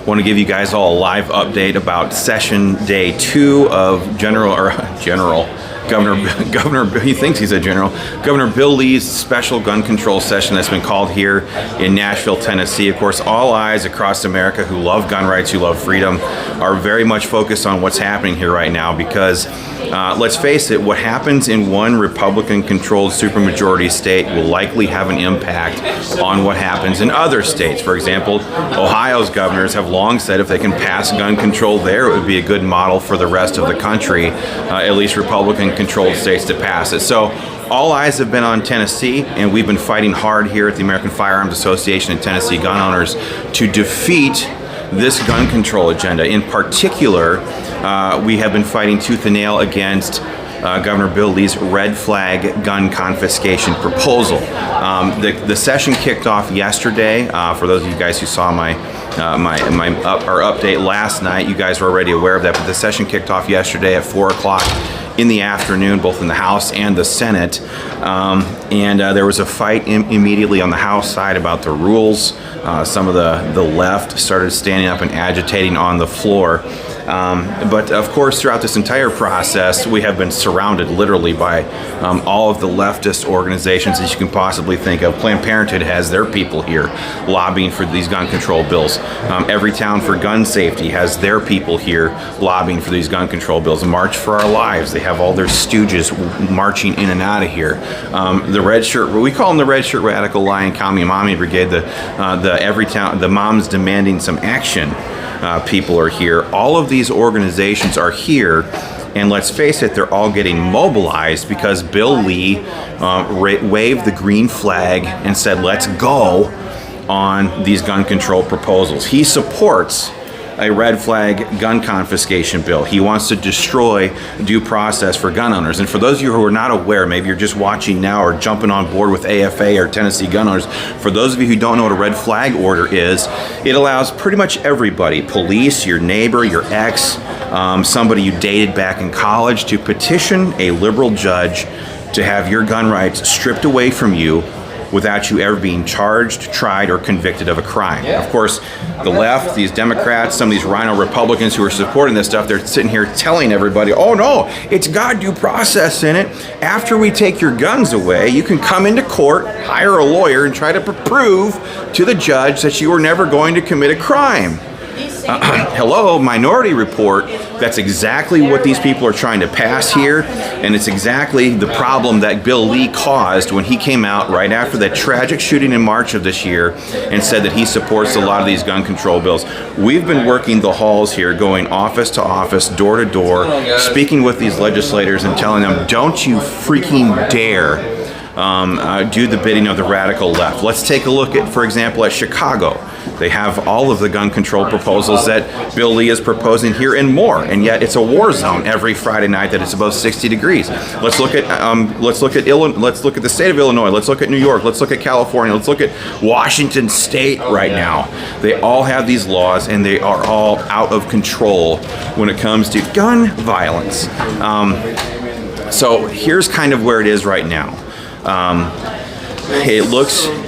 Want to give you guys all a live update about session day 2 of Governor, he thinks he's a general. Governor Bill Lee's special gun control session that's been called here in Nashville, Tennessee. Of course, all eyes across America who love gun rights, who love freedom, are very much focused on what's happening here right now because, let's face it, what happens in one Republican-controlled supermajority state will likely have an impact on what happens in other states. For example, Ohio's governors have long said if they can pass gun control there, it would be a good model for the rest of the country, at least Republican-controlled states, to pass it. So all eyes have been on Tennessee, and we've been fighting hard here at the American Firearms Association and Tennessee gun owners to defeat this gun control agenda. In particular, we have been fighting tooth and nail against Governor Bill Lee's red flag gun confiscation proposal. The session kicked off yesterday. For those of you guys who saw our update last night, you guys were already aware of that, but the session kicked off yesterday at 4 o'clock in the afternoon, both in the House and the Senate. There was a fight immediately on the House side about the rules. Some of the left started standing up and agitating on the floor. But of course, throughout this entire process, we have been surrounded literally by all of the leftist organizations that you can possibly think of. Planned Parenthood has their people here lobbying for these gun control bills. Every Town for Gun Safety has their people here lobbying for these gun control bills. March for Our Lives, they have all their stooges marching in and out of here. The red shirt, we call them the red shirt radical Lion Commie Mommy Brigade, the moms demanding some action. People are here. All of these organizations are here, and let's face it, they're all getting mobilized because Bill Lee waved the green flag and said, let's go on these gun control proposals. He supports a red flag gun confiscation bill. He wants to destroy due process for gun owners. And for those of you who are not aware, maybe you're just watching now or jumping on board with AFA or Tennessee gun owners, for those of you who don't know what a red flag order is, it allows pretty much everybody, police, your neighbor, your ex, somebody you dated back in college, to petition a liberal judge to have your gun rights stripped away from you without you ever being charged, tried, or convicted of a crime. Of course, the left, these Democrats, some of these rhino Republicans who are supporting this stuff, they're sitting here telling everybody, oh no, it's got due process in it. After we take your guns away, you can come into court, hire a lawyer, and try to prove to the judge that you were never going to commit a crime. Hello, Minority Report. That's exactly what these people are trying to pass here, and it's exactly the problem that Bill Lee caused when he came out right after that tragic shooting in March of this year and said that he supports a lot of these gun control bills. We've been working the halls here, going office to office, door to door, speaking with these legislators and telling them, don't you freaking dare do the bidding of the radical left. Let's take a look at, for example, at Chicago. They have all of the gun control proposals that Bill Lee is proposing here and more, and yet it's a war zone every Friday night that it's above 60 degrees. Let's look at let's look at the state of Illinois. Let's look at New York. Let's look at California. Let's look at Washington State right now. They all have these laws, and they are all out of control when it comes to gun violence. So here's kind of where it is right now.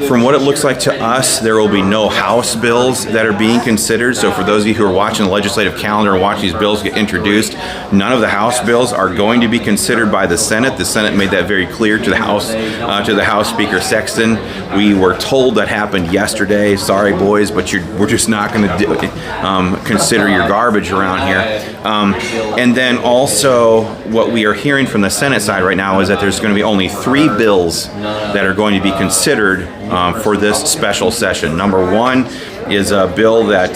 From what it looks like to us, there will be no House bills that are being considered. So for those of you who are watching the legislative calendar and watching these bills get introduced, none of the House bills are going to be considered by the Senate. The Senate made that very clear to the House Speaker Sexton. We were told that happened yesterday. Sorry, boys, but we're just not going to consider your garbage around here. And then also, what we are hearing from the Senate side right now is that there's going to be only 3 bills that are going to be considered for this special session. Number 1 is a bill that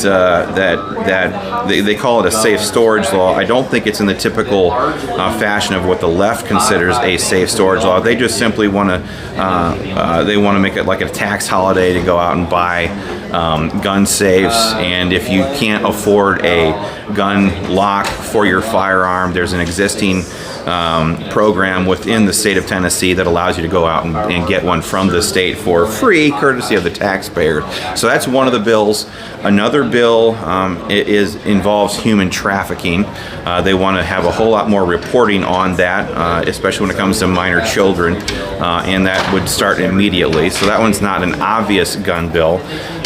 they call it a safe storage law. I don't think it's in the typical fashion of what the left considers a safe storage law. They just simply want to make it like a tax holiday to go out and buy gun safes, and if you can't afford a gun lock for your firearm, there's an existing program within the state of Tennessee that allows you to go out and get one from the state for free, courtesy of the taxpayer. So that's one of the bills. Another bill involves human trafficking. They want to have a whole lot more reporting on that, especially when it comes to minor children, and that would start immediately. So that one's not an obvious gun bill.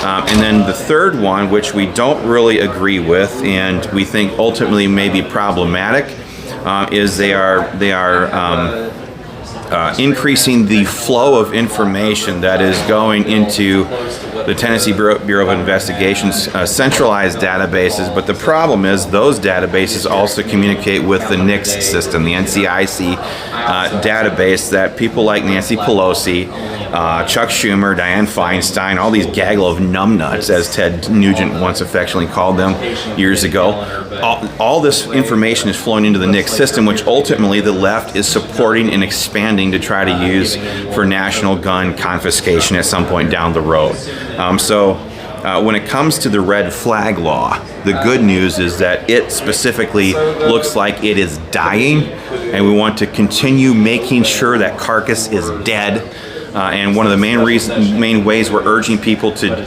And then the third one, which we don't really agree with and we think ultimately may be problematic, is they are increasing the flow of information that is going into the Tennessee Bureau of Investigation's centralized databases. But the problem is those databases also communicate with the NICS system, the NCIC database that people like Nancy Pelosi, Chuck Schumer, Dianne Feinstein, all these gaggle of numbnuts, as Ted Nugent once affectionately called them years ago. All this information is flowing into the NICS system, which ultimately the left is supporting and expanding to try to use for national gun confiscation at some point down the road. So when it comes to the red flag law, the good news is that it specifically looks like it is dying, and we want to continue making sure that carcass is dead. And one of the main ways we're urging people to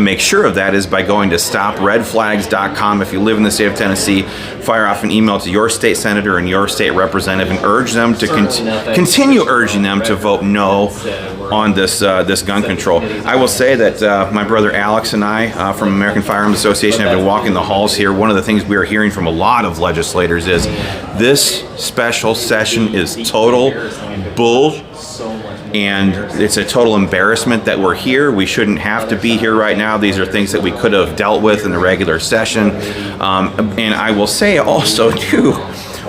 make sure of that is by going to stopredflags.com. If you live in the state of Tennessee, fire off an email to your state senator and your state representative and urge them to continue urging them to vote no on this gun control. I will say that my brother Alex and I from American Firearms Association have been walking the halls here. One of the things we are hearing from a lot of legislators is this special session is total bull. And it's a total embarrassment that we're here. We shouldn't have to be here right now. These are things that we could have dealt with in the regular session. And I will say also too,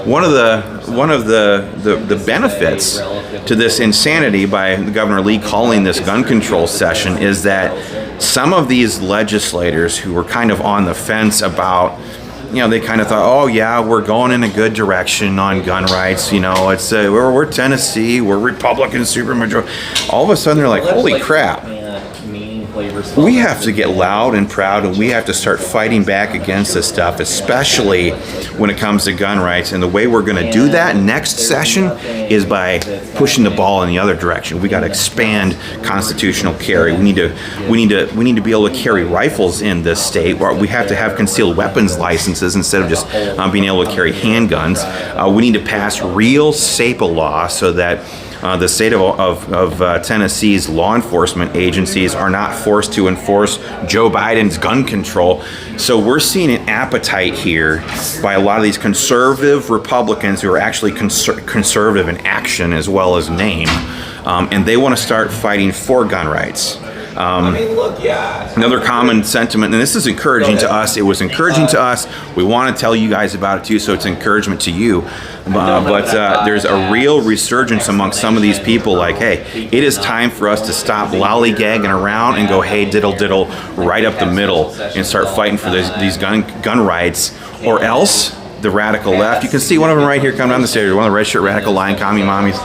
one of the benefits to this insanity by Governor Lee calling this gun control session is that some of these legislators who were kind of on the fence about, they kind of thought, oh yeah, we're going in a good direction on gun rights. It's we're Tennessee, we're Republican supermajority. All of a sudden, they're like, holy crap, we have to get loud and proud, and we have to start fighting back against this stuff, especially when it comes to gun rights. And the way we're going to do that next session is by pushing the ball in the other direction. We got to expand constitutional carry. We need to be able to carry rifles in this state. We have to have concealed weapons licenses instead of just being able to carry handguns. We need to pass real SAPA law so that the state of Tennessee's law enforcement agencies are not forced to enforce Joe Biden's gun control. So we're seeing an appetite here by a lot of these conservative Republicans who are actually conservative in action as well as name, and they want to start fighting for gun rights. Another common sentiment, and this is encouraging to us. It was encouraging to us. We want to tell you guys about it too, so it's encouragement to you. But there's a real resurgence among some of these people like, hey, it is time for us to stop lollygagging around and go, hey, diddle diddle, right up the middle and start fighting for these gun rights, or else the radical left. You can see one of them right here coming down the stairs, one of the red shirt radical lying commie mommies.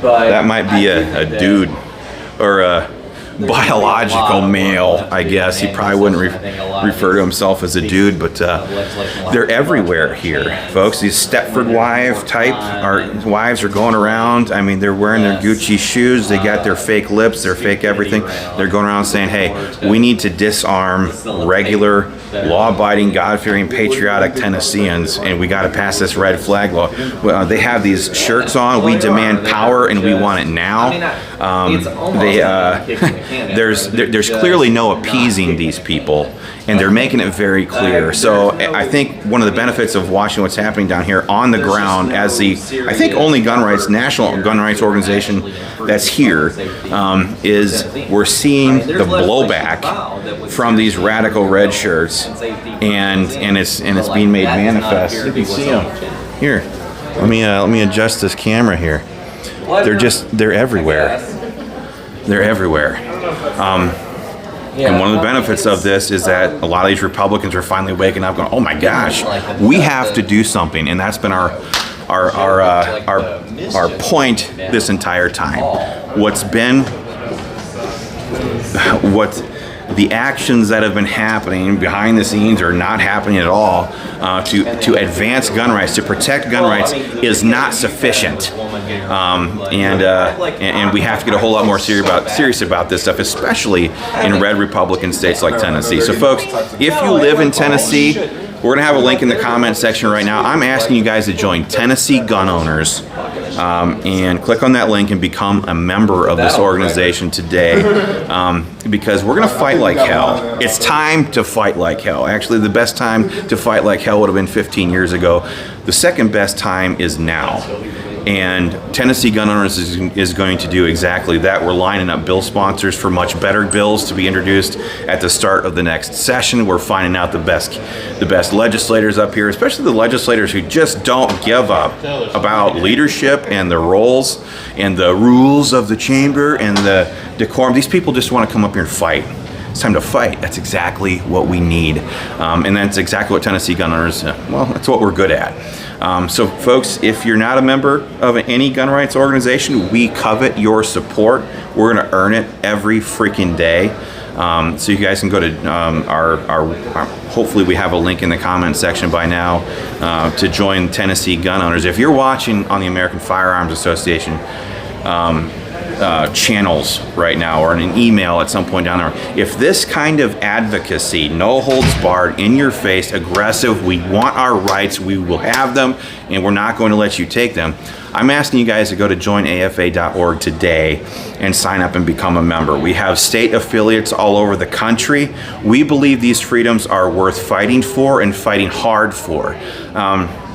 That might be a dude. Or a biological male, I guess. He probably wouldn't refer to himself as a dude, but they're everywhere here, folks. These Stepford wives are going around. I mean, they're wearing their Gucci shoes. They got their fake lips, their fake everything. They're going around saying, hey, we need to disarm regular, law-abiding, God-fearing, patriotic Tennesseans, and we got to pass this red flag law. They have these shirts on. We demand power, and we want it now. There's clearly no appeasing these people, and they're making it very clear. So I think one of the benefits of watching what's happening down here on the ground, as I think only national gun rights organization that's here, is we're seeing the blowback from these radical red shirts, and it's being made manifest. You can see them here. Let me adjust this camera here. They're everywhere. They're everywhere. And one of the benefits of this is that a lot of these Republicans are finally waking up going, oh my gosh, we have to do something. And that's been our point this entire time. What the actions that have been happening behind the scenes are not happening at all to advance gun rights, to protect gun rights, is not sufficient. And we have to get a whole lot more serious about this stuff, especially in red Republican states like Tennessee. So folks, if you live in Tennessee, we're going to have a link in the comment section right now. I'm asking you guys to join Tennessee Gun Owners and click on that link and become a member of this organization today, because we're going to fight like hell. It's time to fight like hell. Actually, the best time to fight like hell would have been 15 years ago. The second best time is now. And Tennessee Gun Owners is going to do exactly that. We're lining up bill sponsors for much better bills to be introduced at the start of the next session. We're finding out the best legislators up here, especially the legislators who just don't give up about leadership and the roles and the rules of the chamber and the decorum. These people just want to come up here and fight. It's time to fight. That's exactly what we need. And that's exactly what Tennessee Gun Owners, well, that's what we're good at. So folks, if you're not a member of any gun rights organization, we covet your support. We're going to earn it every freaking day. So you guys can go to our hopefully we have a link in the comment section by now to join Tennessee Gun Owners. If you're watching on the American Firearms Association channels right now, or in an email at some point down there, if this kind of advocacy, no holds barred, in your face, aggressive, we want our rights, we will have them, and we're not going to let you take them, I'm asking you guys to go to joinafa.org today and sign up and become a member. We have state affiliates all over the country. We believe these freedoms are worth fighting for and fighting hard for.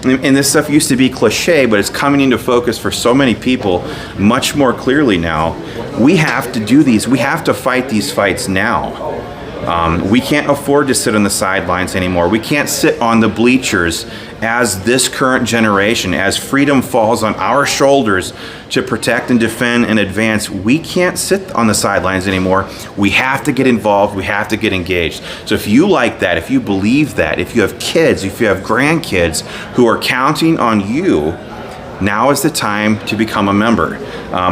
And this stuff used to be cliche, but it's coming into focus for so many people much more clearly now. We have to do these. We have to fight these fights now. We can't afford to sit on the sidelines anymore. We can't sit on the bleachers as this current generation, as freedom falls on our shoulders to protect and defend and advance. We can't sit on the sidelines anymore. We have to get involved. We have to get engaged. So if you like that, if you believe that, if you have kids, if you have grandkids who are counting on you, now is the time to become a member.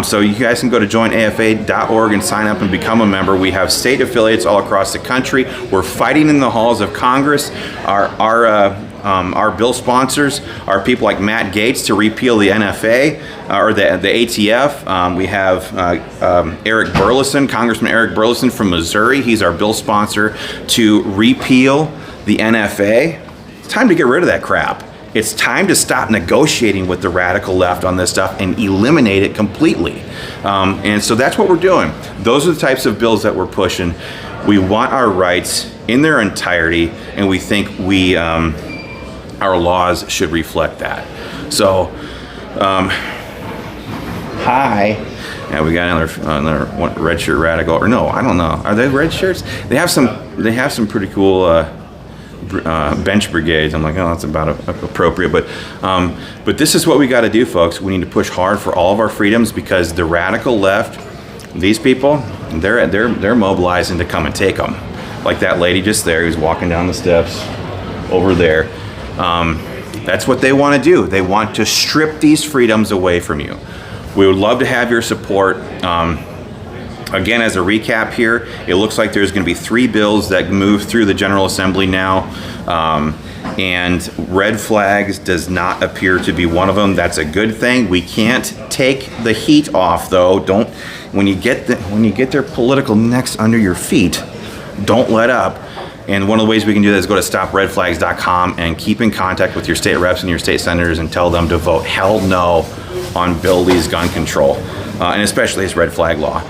So you guys can go to joinafa.org and sign up and become a member. We have state affiliates all across the country. We're fighting in the halls of Congress. Our bill sponsors are people like Matt Gaetz to repeal the NFA or the ATF. We have Eric Burleson, Congressman Eric Burleson from Missouri. He's our bill sponsor to repeal the NFA. It's time to get rid of that crap. It's time to stop negotiating with the radical left on this stuff and eliminate it completely. And so that's what we're doing. Those are the types of bills that we're pushing. We want our rights in their entirety, and we think our laws should reflect that. So, hi. Yeah, we got another one, red shirt radical, or no, I don't know. Are they red shirts? They have some pretty cool bench brigades. I'm like, oh, that's about appropriate. But this is what we got to do, folks. We need to push hard for all of our freedoms, because the radical left, these people, they're mobilizing to come and take them. Like that lady just there who's walking down the steps over there. That's what they want to do. They want to strip these freedoms away from you. We would love to have your support. Again, as a recap here, it looks like there's going to be 3 bills that move through the General Assembly now, and red flags does not appear to be one of them. That's a good thing. We can't take the heat off, though. When you get their political necks under your feet, don't let up. And one of the ways we can do that is go to stopredflags.com and keep in contact with your state reps and your state senators and tell them to vote hell no on Bill Lee's gun control, and especially his red flag law.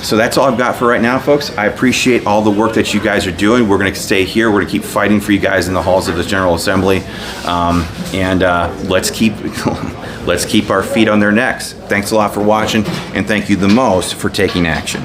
So that's all I've got for right now, folks. I appreciate all the work that you guys are doing. We're going to stay here. We're going to keep fighting for you guys in the halls of the General Assembly, and let's keep our feet on their necks. Thanks a lot for watching, and thank you the most for taking action.